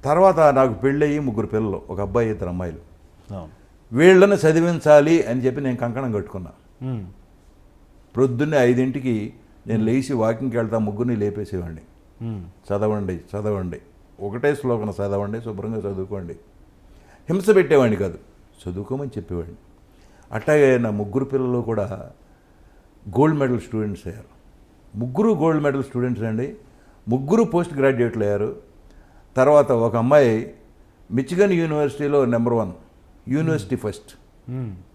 తర్వాత నాకు పెళ్ళయ్యి 3 పిల్లలు, ఒక అబ్బాయి 2 అమ్మాయిలు. వీళ్ళని చదివించాలి అని చెప్పి నేను కంకణం కట్టుకున్నా. ప్రొద్దున్నే 5ంటికి నేను లేచి వాకింగ్కి వెళ్తా, ముగ్గురిని లేపేసేవాడిని. చదవండి చదవండి, ఒకటే శ్లోకం చదవండి, శుభ్రంగా చదువుకోండి. హింస పెట్టేవాడిని కాదు, చదువుకోమని చెప్పేవాడిని. అట్లాగే నా 3 పిల్లలు కూడా గోల్డ్ మెడల్ స్టూడెంట్స్ అయ్యారు. 3 గోల్డ్ మెడల్ స్టూడెంట్స్ అండి. 3 పోస్ట్ గ్రాడ్యుయేట్లు అయ్యారు. తర్వాత ఒక అమ్మాయి మిచిగన్ యూనివర్సిటీలో నెంబర్ 1, యూనివర్సిటీ ఫస్ట్.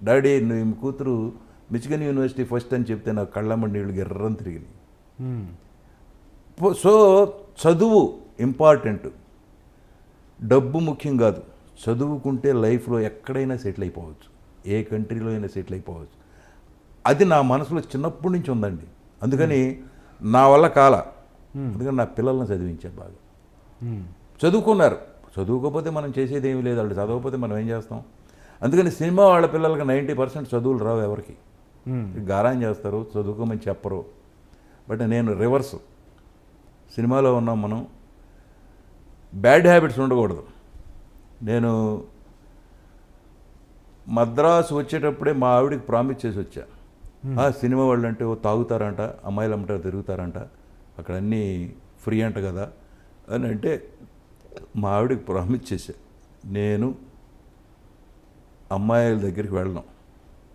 డాడీ మీ కూతురు మిచిగన్ యూనివర్సిటీ ఫస్ట్ అని చెప్తే నాకు కళ్ళమ్మ నీళ్ళు గిర్రని తిరిగినాయి. సో చదువు ఇంపార్టెంట్, డబ్బు ముఖ్యం కాదు. చదువుకుంటే లైఫ్లో ఎక్కడైనా సెటిల్ అయిపోవచ్చు, ఏ కంట్రీలో అయినా సెటిల్ అయిపోవచ్చు. అది నా మనసులో చిన్నప్పటి నుంచి ఉందండి. అందుకని నా వల్ల కాల, అందుకని నా పిల్లల్ని చదివించా బాగా. చదువుకున్నారు, చదువుకోకపోతే మనం చేసేది ఏమీ లేదు, వాళ్ళు చదవకపోతే మనం ఏం చేస్తాం. అందుకని సినిమా వాళ్ళ పిల్లలకి 90% చదువులు రావు, ఎవరికి గారాం చేస్తారు, చదువుకోమని చెప్పరు. బట్ నేను రివర్స్. సినిమాలో ఉన్నాం మనం, బ్యాడ్ హ్యాబిట్స్ ఉండకూడదు. నేను మద్రాసు వచ్చేటప్పుడే మా ఆవిడికి ప్రామిస్ చేసి వచ్చా, సినిమా వాళ్ళు అంటే తాగుతారంట, అమ్మాయిలు అమ్మటారు తిరుగుతారంట, అక్కడ అన్నీ ఫ్రీ అంట కదా అని అంటే మా ఆవిడికి ప్రామిస్ చేశా, నేను అమ్మాయిల దగ్గరికి వెళ్ళను,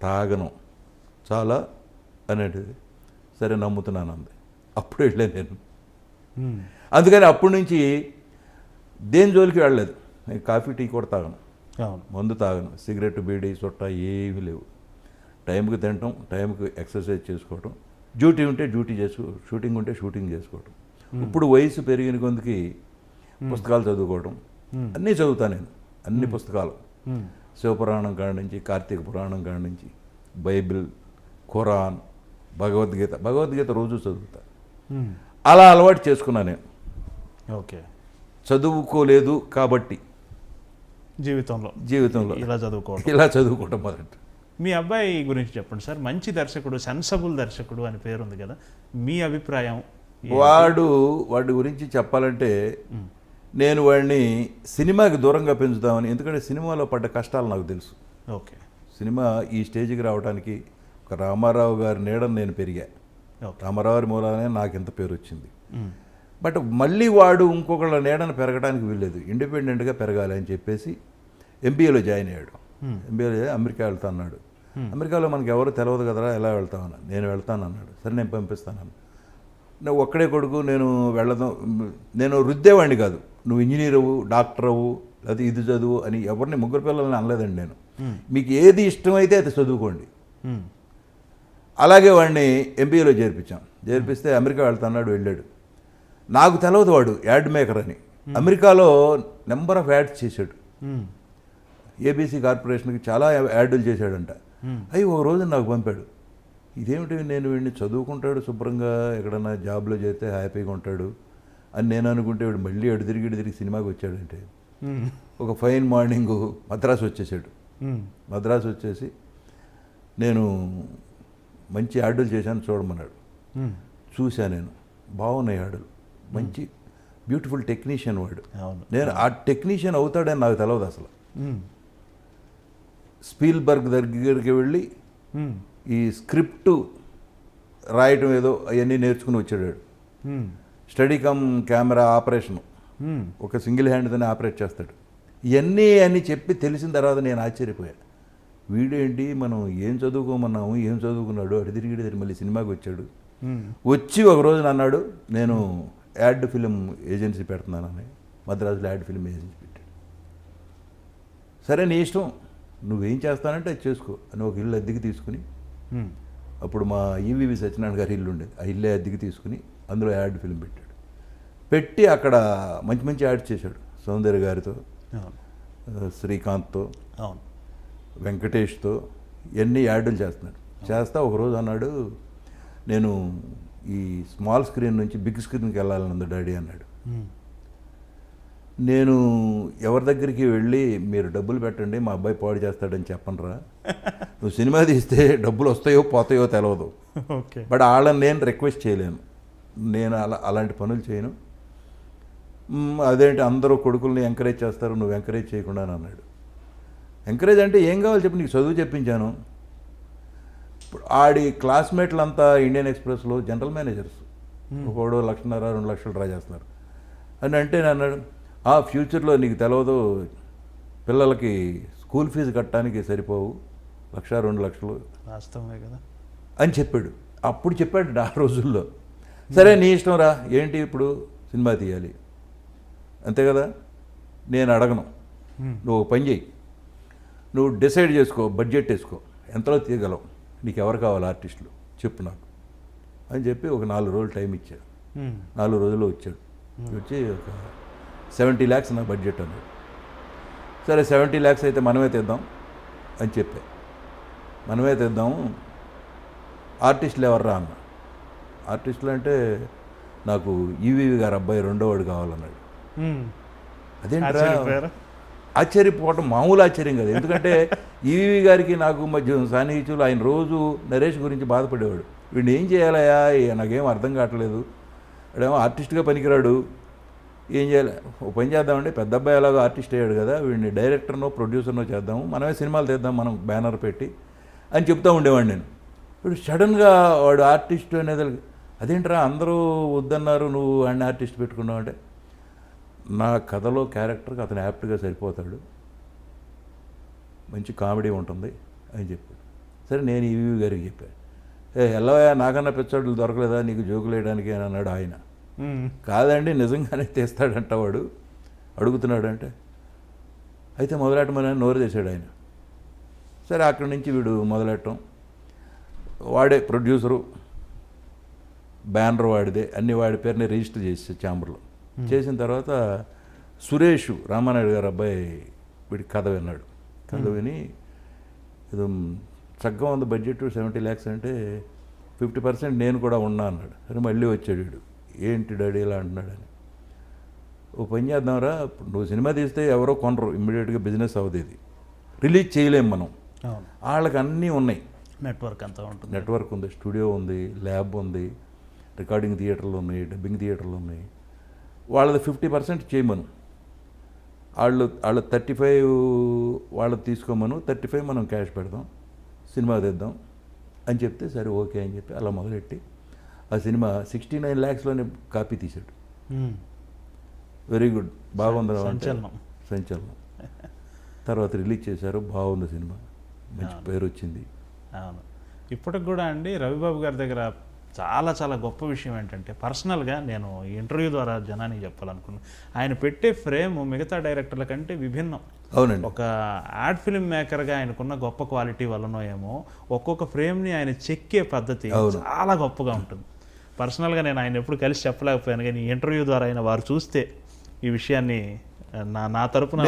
తాగను, చాలా అనేది. సరే నమ్ముతున్నాను అంది. అప్పుడు వెళ్ళే నేను. అందుకని అప్పటి నుంచి దేని జోలికి వెళ్ళలేదు. నేను కాఫీ టీ కూడా తాగను, మందు తాగను, సిగరెట్ బీడీ చుట్ట ఏమీ లేవు. టైంకి తినటం, టైంకి ఎక్సర్సైజ్ చేసుకోవటం, డ్యూటీ ఉంటే డ్యూటీ షూటింగ్ ఉంటే షూటింగ్ చేసుకోవటం. ఇప్పుడు వయసు పెరిగిన కొందికి పుస్తకాలు చదువుకోవటం, అన్నీ చదువుతాను నేను, అన్ని పుస్తకాలు. శివపురాణం కాడి నుంచి, కార్తీక పురాణం కాడి నుంచి, బైబిల్, ఖురాన్, భగవద్గీత రోజు చదువుతా. అలా అలవాటు చేసుకున్నా నేను. ఓకే, చదువుకోలేదు కాబట్టి జీవితంలో ఇలా చదువుకోవటం మొదట. మీ అబ్బాయి గురించి చెప్పండి సార్. మంచి దర్శకుడు, సెన్సబుల్ దర్శకుడు అని పేరు ఉంది కదా, మీ అభిప్రాయం? వాడి గురించి చెప్పాలంటే నేను వాడిని సినిమాకి దూరంగా పెంచుదామని, ఎందుకంటే సినిమాలో పడ్డ కష్టాలు నాకు తెలుసు. ఓకే, సినిమా ఈ స్టేజ్కి రావడానికి ఒక రామారావు గారి నీడని నేను పెరిగా. రామారావు గారి మూలానే నాకు ఇంత పేరు వచ్చింది. బట్ మళ్ళీ వాడు ఇంకొకళ్ళ నీడను పెరగడానికి వీల్లేదు, ఇండిపెండెంట్గా పెరగాలి అని చెప్పేసి ఎంబీఏలో జాయిన్ అయ్యాడు. ఎంబీఏలో అమెరికా వెళ్తా అన్నాడు. అమెరికాలో మనకి ఎవరు తెలియదు కదరా, ఎలా వెళ్తామన్నా. నేను వెళ్తాను అన్నాడు. సరే నేను పంపిస్తాను. నువ్వు ఒక్కడే కొడుకు, నేను వెళ్ళదాం, నేను రుద్దేవాడిని కాదు, నువ్వు ఇంజనీర్ అవ్వు, డాక్టర్ అవ్వు, లేదా ఇది చదువు అని ఎవరిని 3 పిల్లల్ని అనలేదండి నేను. మీకు ఏది ఇష్టమైతే అది చదువుకోండి. అలాగే వాడిని ఎంబీఏలో చేర్పిస్తే అమెరికా వెళ్తాన్నాడు, వెళ్ళాడు. నాకు తెలియదు వాడు యాడ్ మేకర్ అని. అమెరికాలో నెంబర్ ఆఫ్ యాడ్స్ చేశాడు. ఏబీసీ కార్పొరేషన్కి చాలా యాడ్లు చేశాడంట. అవి ఒక రోజు నాకు పంపాడు. ఇదేమిటి, నేను వీడిని చదువుకుంటాడు శుభ్రంగా, ఎక్కడన్నా జాబ్లో చేస్తే హ్యాపీగా ఉంటాడు అని నేను అనుకుంటే వీడు మళ్ళీ ఎడు తిరిగి సినిమాకి వచ్చాడంటే. ఒక ఫైన్ మార్నింగ్ మద్రాసు వచ్చేసాడు. మద్రాసు వచ్చేసి నేను మంచి యాడ్లు చేశాను చూడమన్నాడు. చూశా నేను, బాగున్నాయి యాడ్లు, మంచి బ్యూటిఫుల్ టెక్నీషియన్ వాడు. నేను ఆ టెక్నీషియన్ అవుతాడని నాకు తెలియదు అసలు. స్పీల్బర్గ్ దగ్గరికి వెళ్ళి ఈ స్క్రిప్ట్ రాయటం ఏదో అవన్నీ నేర్చుకుని వచ్చాడు. స్టడీ కమ్ కెమెరా ఆపరేషను ఒక సింగిల్ హ్యాండ్తోనే ఆపరేట్ చేస్తాడు. ఇవన్నీ చెప్పి తెలిసిన తర్వాత నేను ఆశ్చర్యపోయాను. వీడేంటి, మనం ఏం చదువుకోమన్నాము, ఏం చదువుకున్నాడు, అటు తిరిగి మళ్ళీ సినిమాకి వచ్చాడు. వచ్చి ఒక రోజు అన్నాడు, నేను యాడ్ ఫిలిం ఏజెన్సీ పెడుతున్నానని. మద్రాసులో యాడ్ ఫిలిం ఏజెన్సీ పెట్టాడు. సరే నీ ఇష్టం, నువ్వేం చేస్తానంటే అది చేసుకో అని ఒక ఇల్లు అద్దెకి తీసుకుని, అప్పుడు మా ఈవీవి సత్యనారాయణ గారి ఇల్లు ఉండేది, ఆ ఇల్లే అద్దెకి తీసుకుని అందులో యాడ్ ఫిలిం పెట్టాడు. పెట్టి అక్కడ మంచి మంచి యాడ్స్ చేశాడు. సౌందర్య గారితో, శ్రీకాంత్తో, వెంకటేష్తో ఎన్ని యాడ్లు చేస్తున్నాడు. చేస్తా ఒకరోజు అన్నాడు, నేను ఈ స్మాల్ స్క్రీన్ నుంచి బిగ్ స్క్రీన్కి వెళ్ళాలన్నది డాడీ అన్నాడు. నేను ఎవరి దగ్గరికి వెళ్ళి మీరు డబ్బులు పెట్టండి మా అబ్బాయి పాడు చేస్తాడని చెప్పనరా, నువ్వు సినిమా తీస్తే డబ్బులు వస్తాయో పోతాయో తెలియదు, బట్ వాళ్ళని నేను రిక్వెస్ట్ చేయలేను, నేను అలాంటి పనులు చేయను, అదేంటి అందరూ కొడుకుల్ని ఎంకరేజ్ చేస్తారు, నువ్వు ఎంకరేజ్ చేయకుండా అని అన్నాడు. ఎంకరేజ్ అంటే ఏం కావాలి చెప్పి, నీకు చదువు చెప్పించాను. ఇప్పుడు ఆడి క్లాస్మేట్లంతా ఇండియన్ ఎక్స్ప్రెస్లో జనరల్ మేనేజర్స్, ఒకడు 1,50,000 2 లక్షలు డ్రా చేస్తున్నారు అని అంటే నేను అన్నాడు, ఫ్యూచర్లో నీకు తెలియదు, పిల్లలకి స్కూల్ ఫీజు కట్టడానికి సరిపోవు 1,00,000 2 లక్షలు వాస్తవమే కదా అని చెప్పాడు. అప్పుడు చెప్పాడు ఆ రోజుల్లో. సరే నీ ఇష్టం రా, ఏంటి ఇప్పుడు సినిమా తీయాలి అంతే కదా, నేను అడగను, నువ్వు ఒక పని చేయి, నువ్వు డిసైడ్ చేసుకో, బడ్జెట్ వేసుకో, ఎంతలో తీయగలవు, నీకు ఎవరు కావాలి ఆర్టిస్టులు చెప్పు నాకు అని చెప్పి ఒక 4 రోజులు టైం ఇచ్చాడు. 4 రోజుల్లో వచ్చాడు. వచ్చి ఒక 70 lakhs నా బడ్జెట్ అన్నాడు. సరే 70 lakhs అయితే మనమే తెద్దాం అని చెప్పా. మనమే తెద్దాము, ఆర్టిస్టులు ఎవర్రా అన్న. ఆర్టిస్టులు అంటే నాకు ఈవీవి గారు అబ్బాయి 2వ వాడు కావాలన్నాడు. అదేంట్రా ఆశ్చర్యపోవటం మామూలు ఆశ్చర్యం కదా, ఎందుకంటే ఈవీవి గారికి నాకు మధ్య సాన్నిహితులు, ఆయన రోజు నరేష్ గురించి బాధపడేవాడు. వీడిని ఏం చేయాలయా, నాకేం అర్థం కావట్లేదు, వాడేమో ఆర్టిస్ట్గా పనికిరాడు, ఏం చేయాలి, ఓ పని చేద్దామండి, పెద్ద అబ్బాయి ఎలాగో ఆర్టిస్ట్ అయ్యాడు కదా, వీడిని డైరెక్టర్నో ప్రొడ్యూసర్నో చేద్దాము, మనమే సినిమాలు తీద్దాం మనం బ్యానర్ పెట్టి అని చెప్తూ ఉండేవాడు నేను. ఇప్పుడు సడన్గా వాడు ఆర్టిస్ట్ అనేది, అదేంట్రా అందరూ వద్దన్నారు, నువ్వు వాడిని ఆర్టిస్ట్ పెట్టుకున్నావు అంటే, నా కథలో క్యారెక్టర్కి అతను యాప్ట్గా సరిపోతాడు, మంచి కామెడీ ఉంటుంది అని చెప్పాడు. సరే నేను ఈవీవి గారికి చెప్పాను, ఎల్లవయ్యా నాకన్నా పిచ్చాడులు దొరకలేదా నీకు జోకులు వేయడానికి అని అన్నాడు ఆయన. కాదండి నిజంగానే తీస్తాడంట వాడు, అడుగుతున్నాడు అంటే, అయితే మొదలెట్టమని నోరు చేశాడు ఆయన. సరే అక్కడి నుంచి వీడు మొదలెట్టం, వాడే ప్రొడ్యూసరు, బ్యానర్ వాడిదే, అన్ని వాడి పేరుని రిజిస్టర్ చేసి ఛాంబర్లో చేసిన తర్వాత సురేష్ రామానాయుడు గారు అబ్బాయి వీడి కథ విన్నాడు. కథ విని ఇది చక్కగా ఉంది బడ్జెట్ 70 lakhs అంటే 50% నేను కూడా ఉన్నా అన్నాడు. సరే మళ్ళీ వచ్చాడు వీడు, ఏంటి డాడీ ఇలా అంటున్నాడని. ఓ పని చేద్దాంరా, నువ్వు సినిమా తీస్తే ఎవరో కొనరు, ఇమ్మీడియట్గా బిజినెస్ అవుతుంది, ఇది రిలీజ్ చేయలేము మనం, వాళ్ళకి అన్నీ ఉన్నాయి, నెట్వర్క్ అంతా ఉంటుంది, నెట్వర్క్ ఉంది, స్టూడియో ఉంది, ల్యాబ్ ఉంది, రికార్డింగ్ థియేటర్లు ఉన్నాయి, డబ్బింగ్ థియేటర్లు ఉన్నాయి, వాళ్ళది 50% చేయమను, వాళ్ళు 35 వాళ్ళది తీసుకోమను, 35 మనం క్యాష్ పెడదాం, సినిమా తెద్దాం అని చెప్తే సరే ఓకే అని చెప్పి అలా మొదలెట్టి ఆ సినిమా 69 lakhsలోనే కాపీ తీశాడు. వెరీ గుడ్, బాగుంది, సంచలనం. తర్వాత రిలీజ్ చేశారు, బాగుంది సినిమా, మంచి పేరు వచ్చింది. అవును, ఇప్పటికి కూడా అండి రవిబాబు గారి దగ్గర చాలా చాలా గొప్ప విషయం ఏంటంటే, పర్సనల్గా నేను ఈ ఇంటర్వ్యూ ద్వారా జనానికి చెప్పాలనుకున్నాను, ఆయన పెట్టే ఫ్రేమ్ మిగతా డైరెక్టర్ల కంటే విభిన్నం. అవునండి, ఒక యాడ్ ఫిల్మ్ మేకర్గా ఆయనకున్న గొప్ప క్వాలిటీ వల్లనో ఏమో ఒక్కొక్క ఫ్రేమ్ని ఆయన చెక్కే పద్ధతి చాలా గొప్పగా ఉంటుంది. పర్సనల్గా నేను ఆయన ఎప్పుడు కలిసి చెప్పలేకపోయాను, కానీ ఈ ఇంటర్వ్యూ ద్వారా ఆయన వారు చూస్తే ఈ విషయాన్ని నా తరపున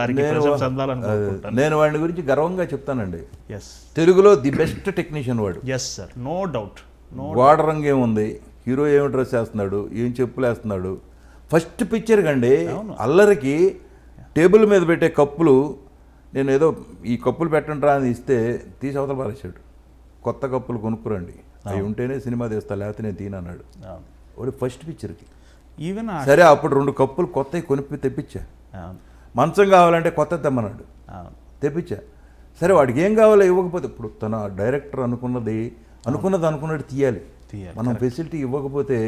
వారికి అందాలనుకుంటున్నాను. నేను వాడి గురించి గర్వంగా చెప్తానండి. ఎస్, తెలుగులో ది బెస్ట్ టెక్నీషియన్ వాడు. Yes sir, no doubt. గోడ రంగు ఏముంది, హీరో ఏమి డ్రెస్ వేస్తున్నాడు, ఏం చెప్పులు వేస్తున్నాడు, ఫస్ట్ పిక్చర్ కండి అల్లరికి టేబుల్ మీద పెట్టే కప్పులు, నేను ఏదో ఈ కప్పులు పెట్టండి అని ఇస్తే తీసి అవతల పారేశాడు, కొత్త కప్పులు కొనుక్కురండి, అవి ఉంటేనే సినిమా తీస్తా లేకపోతే నేను తీనన్నాడు వాడు ఫస్ట్ పిక్చర్కి. ఈవెన్ సరే అప్పుడు 2 కప్పులు కొత్తవి కొనిపి తెప్పించా, మంచం కావాలంటే కొత్త తెమ్మన్నాడు, తెప్పించా. సరే వాడికి ఏం కావాలో ఇవ్వకపోతే, ఇప్పుడు తన డైరెక్టర్ అనుకున్నట్టు తీయాలి, మనం ఫెసిలిటీ ఇవ్వకపోతే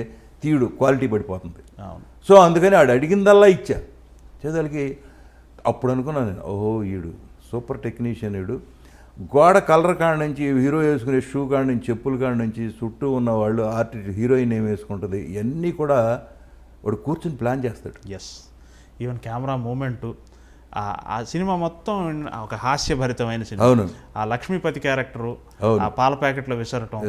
తీయడు, క్వాలిటీ పడిపోతుంది. సో అందుకని ఆడు అడిగిందల్లా ఇచ్చా చేదలకి. అప్పుడు అనుకున్నాను నేను, ఓహో ఈడు సూపర్ టెక్నీషియన్, ఈడు గోడ కలర్ కాడ నుంచి, హీరో వేసుకునే షూ కాడ నుంచి, చెప్పుల కాడ నుంచి, చుట్టూ ఉన్న వాళ్ళు ఆర్టిస్ట్ హీరోయిన్ ఏం వేసుకుంటుంది, ఇవన్నీ కూడా వాడు కూర్చొని ప్లాన్ చేస్తాడు. ఎస్, ఈవెన్ కెమెరా మూమెంటు, ఆ సినిమా మొత్తం ఒక హాస్యభరితమైన సినిమా. అవును, ఆ లక్ష్మీపతి క్యారెక్టరు, ఆ పాల ప్యాకెట్లో విసరటం,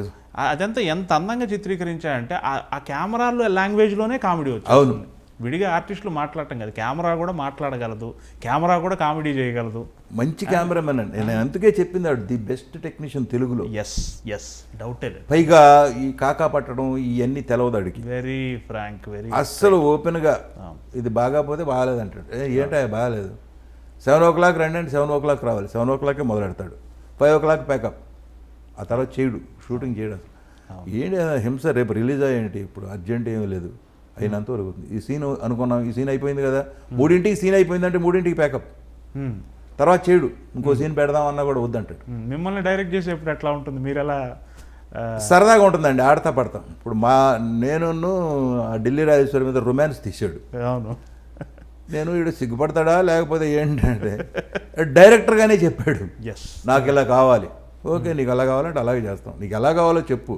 అదంతా ఎంత అందంగా చిత్రీకరించాడంటే ఆ కెమెరాలో లాంగ్వేజ్లోనే కామెడీ వచ్చింది. అవును, విడిగా ఆర్టిస్టులు మాట్లాడటం కదా, కెమెరా కూడా మాట్లాడగలదు, కెమెరా కూడా కామెడీ చేయగలదు. మంచి కెమెరామెన్ అండి, నేను అందుకే చెప్పింది ఆడు ది బెస్ట్ టెక్నీషియన్ తెలుగులో. ఎస్ ఎస్, డౌటే లేదు. పైగా ఈ కాకా పట్టడం ఇవన్నీ తెలవదు అడిగి, వెరీ ఫ్రాంక్, వెరీ అస్సలు ఓపెన్గా ఇది బాగాపోతే బాగాలేదు అంటాడు. ఏంటో బాగాలేదు, 7 o'clock రండి అంటే 7 o'clock రావాలి, 7 o'clock మొదలెడతాడు, 5 o'clock ప్యాకప్, ఆ తర్వాత చేయడు, షూటింగ్ చేయడు. అసలు ఏంటి హింస, రేపు రిలీజ్ అయ్యేంటి, ఇప్పుడు అర్జెంట్ ఏమీ లేదు, అయినంత వరకు అవుతుంది. ఈ సీన్ అనుకున్నాం, ఈ సీన్ అయిపోయింది కదా, 3ంటికి సీన్ అయిపోయిందంటే 3ంటికి ప్యాకప్, తర్వాత చేయడు, ఇంకో సీన్ పెడదామన్నా కూడా వద్దంటాడు. మిమ్మల్ని డైరెక్ట్ చేసేప్పుడు ఎట్లా ఉంటుంది, మీరు ఎలా సరదాగా ఉంటుందండి, ఆడతా పడతాం. ఇప్పుడు నేను ఢిల్లీ రాజేశ్వరి మీద రొమాన్స్ తీశాడు. అవును, నేను వీడు సిగ్గుపడతాడా లేకపోతే ఏంటంటే డైరెక్టర్గానే చెప్పాడు, ఎస్ నాకు ఇలా కావాలి. ఓకే, నీకు అలా కావాలంటే అలాగే చేస్తాం, నీకు ఎలా కావాలో చెప్పు,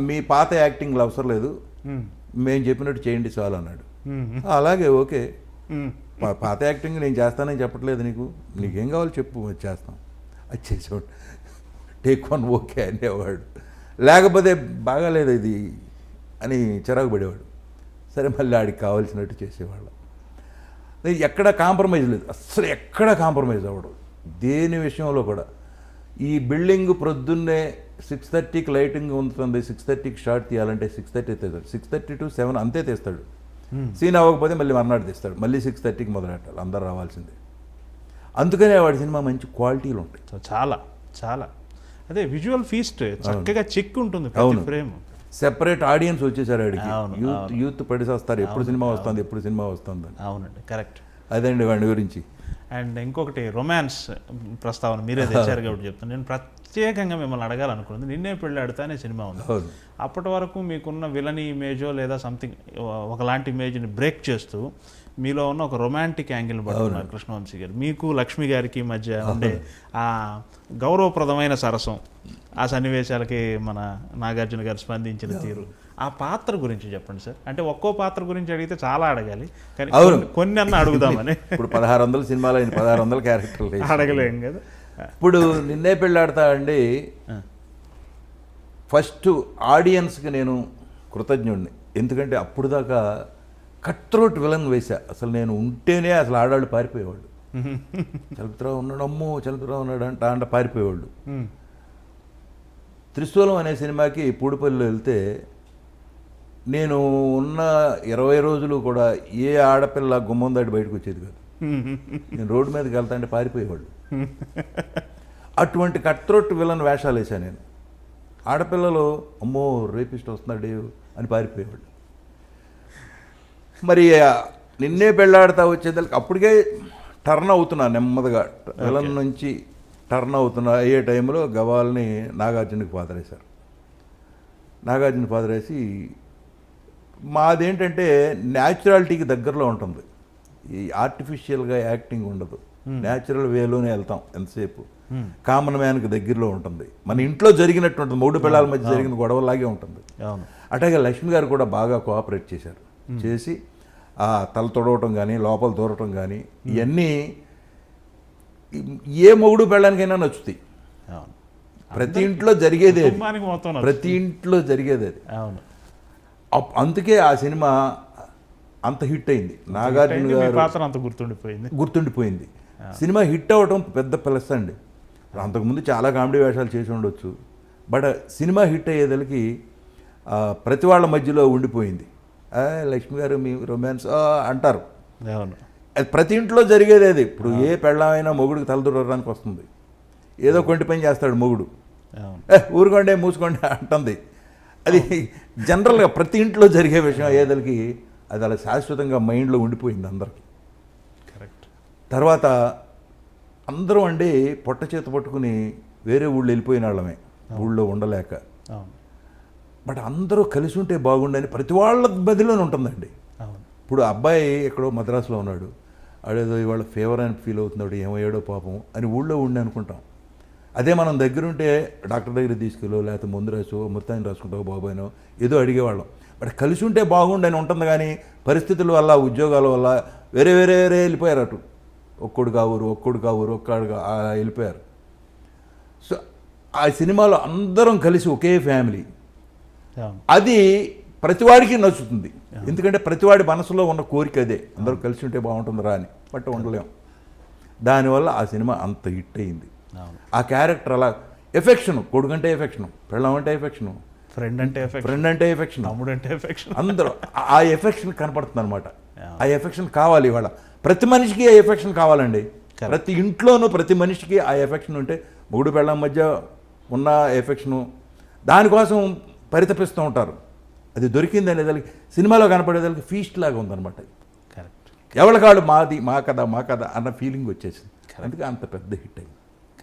మీ పాత యాక్టింగ్లు అవసరం లేదు, మేము చెప్పినట్టు చేయండి చాలు అన్నాడు. అలాగే ఓకే, పాత యాక్టింగ్ నేను చేస్తానని చెప్పట్లేదు, నీకేం కావాలో చెప్పు, అది చేస్తాం. అది చేసేవాడు, టేక్ వన్ ఓకే అనేవాడు, లేకపోతే బాగాలేదు ఇది అని చిరాకు పడేవాడు. సరే మళ్ళీ ఆడికి కావాల్సినట్టు చేసేవాళ్ళం. ఎక్కడ కాంప్రమైజ్ లేదు, అస్సలు ఎక్కడ కాంప్రమైజ్ అవ్వడు దేని విషయంలో కూడా. ఈ బిల్డింగ్ ప్రొద్దున్నే 6:30కి లైటింగ్ ఉంటుంది, 6:30కి షార్ట్ తీయాలంటే 6:30 తీస్తాడు, 6:30 to 7 అంతే తీస్తాడు. సీన్ అవ్వకపోతే మళ్ళీ మర్నాడు తీస్తాడు, మళ్ళీ 6:30కి మొదలెట్టాలి, అందరు రావాల్సిందే. అందుకనే వాడి సినిమా మంచి క్వాలిటీలు ఉంటాయి. సో చాలా చాలా అదే విజువల్ ఫీస్ట్ చక్కగా చెక్ ఉంటుంది ఫ్రేమ్. సెపరేట్ ఆడియన్స్ వచ్చేసారు ఆడికి, యూత్ పడిసేస్తారు, ఎప్పుడు సినిమా వస్తుంది ఎప్పుడు సినిమా వస్తుంది. అవునండి, కరెక్ట్. అదండి వాడి గురించి. అండ్ ఇంకొకటి రొమాన్స్ ప్రస్తావన మీరే తెచ్చారు కాబట్టి చెప్తాను. నేను ప్రత్యేకంగా మిమ్మల్ని అడగాలనుకున్నది, నిన్నే పెళ్ళాడుతా అనే సినిమా ఉంది. అప్పటి వరకు మీకున్న విలనీ ఇమేజో లేదా సంథింగ్ ఒకలాంటి ఇమేజ్ని బ్రేక్ చేస్తూ మీలో ఉన్న ఒక రొమాంటిక్ యాంగిల్ పడుతున్నారు కృష్ణవంశీ గారు. మీకు లక్ష్మి గారికి మధ్య ఉండే ఆ గౌరవప్రదమైన సరసం, ఆ సన్నివేశాలకి మన నాగార్జున గారు స్పందించిన తీరు, ఆ పాత్ర గురించి చెప్పండి సార్. అంటే ఒక్కో పాత్ర గురించి అడిగితే చాలా అడగాలి, కానీ కొన్ని అన్న అడుగుదామని. ఇప్పుడు 1600 సినిమాలు అయిన 1600 క్యారెక్టర్లు అడగలేం కదా. ఇప్పుడు నిన్నే పెళ్ళాడతా అండి, ఫస్ట్ ఆడియన్స్కి నేను కృతజ్ఞుడిని. ఎందుకంటే అప్పుడు దాకా కట్ త్రోట్ విలన్ వేసా. అసలు నేను ఉంటేనే అసలు ఆడాళ్ళు పారిపోయేవాళ్ళు. చలపతిరావు ఉన్నాడు, అమ్మో చలపతిరావు ఉన్నాడు అంటే పారిపోయేవాళ్ళు. త్రిశూలం అనే సినిమాకి పూడిపల్లిలో వెళ్తే నేను ఉన్న 20 రోజులు కూడా ఏ ఆడపిల్ల గుమ్మం దాటి బయటకు వచ్చేది కాదు. నేను రోడ్డు మీదకి వెళ్తా అంటే పారిపోయేవాళ్ళు. అటువంటి కట్ త్రోట్ విలన్ వేషాలు వేసాను నేను. ఆడపిల్లలు అమ్మో రేపిస్ట్ వస్తున్నాడు అని పారిపోయేవాళ్ళు. మరి నిన్నే పెళ్ళాడుతా వచ్చేదానికి అప్పటికే టర్న్ అవుతున్నా, నెమ్మదిగా విలన్ నుంచి టర్న్ అవుతున్నా. అయ్యే టైంలో గవాల్ని నాగార్జునకి పాతరేశారు. నాగార్జున పాతరేసి మాదేంటంటే న్యాచురాలిటీకి దగ్గరలో ఉంటుంది, ఈ ఆర్టిఫిషియల్గా యాక్టింగ్ ఉండదు, న్యాచురల్ వేలోనే వెళ్తాం ఎంతసేపు. కామన్ మ్యాన్కి దగ్గరలో ఉంటుంది, మన ఇంట్లో జరిగినట్టు ఉంటుంది, మూడు పిల్లల మధ్య జరిగిన గొడవలాగే ఉంటుంది. అట్లాగే లక్ష్మి గారు కూడా బాగా కోఆపరేట్ చేశారు. చేసి ఆ తల తొడవటం కానీ లోపల దూరటం కానీ ఇవన్నీ ఏ మొగుడు పెళ్ళడానికైనా నచ్చుతాయి. ప్రతి ఇంట్లో జరిగేదే, ప్రతి ఇంట్లో జరిగేది అది. అందుకే ఆ సినిమా అంత హిట్ అయింది. నాగార్జున గారు పాత్ర అంత గుర్తుండిపోయింది. సినిమా హిట్ అవ్వటం పెద్ద ప్లస్ అండి. అంతకుముందు చాలా కామెడీ వేషాలు చేసి ఉండొచ్చు, బట్ సినిమా హిట్ అయ్యేదలికి ప్రతి వాళ్ళ మధ్యలో ఉండిపోయింది. లక్ష్మి గారు మీ రొమాన్స్ అంటారు, అది ప్రతి ఇంట్లో జరిగేది. అది ఇప్పుడు ఏ పెళ్ళమైనా మొగుడికి తలదూరడానికి వస్తుంది, ఏదో కొంటి పని చేస్తాడు మొగుడు, ఊరుకోండి మూసుకోండి అంటుంది. అది జనరల్గా ప్రతి ఇంట్లో జరిగే విషయం అయ్యేదలికి అది అలా శాశ్వతంగా మైండ్లో ఉండిపోయింది అందరికీ. కరెక్ట్. తర్వాత అందరం అండి పొట్ట చేత పట్టుకుని వేరే ఊళ్ళో వెళ్ళిపోయిన వాళ్ళమే, ఊళ్ళో ఉండలేక. బట్ అందరూ కలిసి ఉంటే బాగుండని ప్రతి వాళ్ళ బదిలోనే ఉంటుందండి. ఇప్పుడు అబ్బాయి ఎక్కడో మద్రాసులో ఉన్నాడు, ఆడేదో ఇవాళ ఫీవర్ అని ఫీల్ అవుతున్నాడు, ఏమయ్యాడో పాపం అని ఊళ్ళో ఉండి అనుకుంటాం. అదే మనం దగ్గరుంటే డాక్టర్ దగ్గర తీసుకెళ్ళో లేకపోతే ముందు రాసో మొత్తాన్ని రాసుకుంటావు బాబాయినో ఏదో అడిగేవాళ్ళం. బట్ కలిసి ఉంటే బాగుండని ఉంటుంది, కానీ పరిస్థితుల వల్ల ఉద్యోగాల వల్ల వేరే వేరే వేరే వెళ్ళిపోయారు. అటు ఒక్కడు కావురు ఒక్కడుగా వెళ్ళిపోయారు. సో ఆ సినిమాలో అందరం కలిసి ఒకే ఫ్యామిలీ, అది ప్రతివాడికి నచ్చుతుంది. ఎందుకంటే ప్రతివాడి మనసులో ఉన్న కోరిక అదే, అందరూ కలిసి ఉంటే బాగుంటుందిరా అని. బట్ ఉండలేం. దానివల్ల ఆ సినిమా అంత హిట్ అయింది. ఆ క్యారెక్టర్ అలా ఎఫెక్షన్, కొడుకంటే ఎఫెక్షన్, పెళ్ళం అంటే ఎఫెక్షన్, ఫ్రెండ్ అంటే ఎఫెక్షన్, తమ్ముడు అంటే ఎఫెక్షన్, అందరూ ఆ ఎఫెక్షన్ కనపడుతుంది అనమాట. ఆ ఎఫెక్షన్ కావాలి ఇవాళ ప్రతి మనిషికి. ఆ ఎఫెక్షన్ కావాలండి ప్రతి ఇంట్లోనూ. ప్రతి మనిషికి ఆ ఎఫెక్షన్ ఉంటే, మొగుడు పెళ్ళం మధ్య ఉన్న ఎఫెక్షను దానికోసం పరితపిస్తూ ఉంటారు. అది దొరికింది అనేదానికి సినిమాలో కనపడేదానికి ఫీస్ట్ లాగా ఉందన్నమాట. కరెక్ట్. ఎవరి కాళ్ళు మాది మా కథ అన్న ఫీలింగ్ వచ్చేసింది. అందుకే అంత పెద్ద హిట్ అయింది.